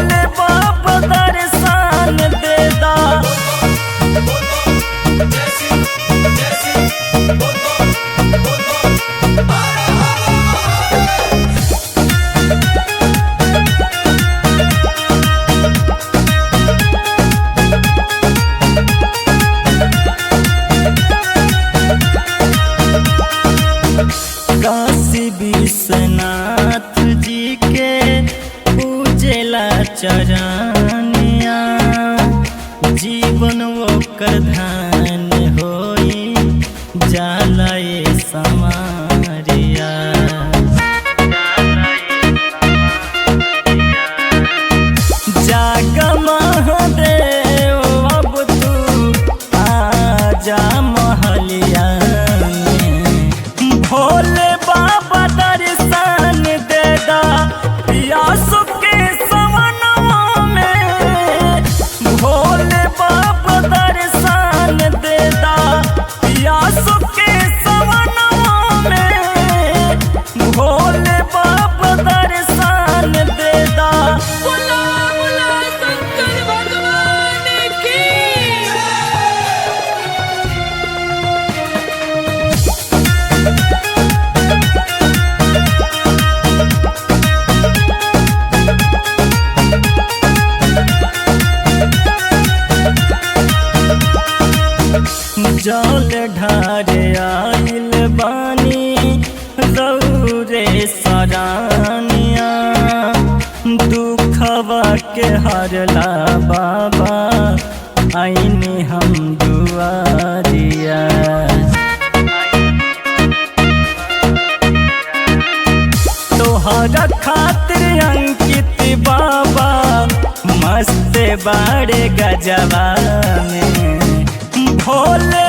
भोले बाबा दर्शन देदा। काशी विश्वनाथ जी के पूजेला चरनिया, जीवन ओकर धान होई जाला ये समारिया। जाग महादेव अब तू आजा महलिया में, भोले बाबा दर्शन देदा पियासु के सवनवा में। भोले बाबा दर्शन देदा पियासु के सवनवा में। भोले बाबा दर्शन देदा। बुला बुला शंकर भगवान की। जल ढारे आइल बानी रौरे सरानिया, दुखवा के हरला बाबा आईनी हम दुआरिया। तोहरा खातिर अंकित बाबा मस्त बाड़े गजवा में। भोले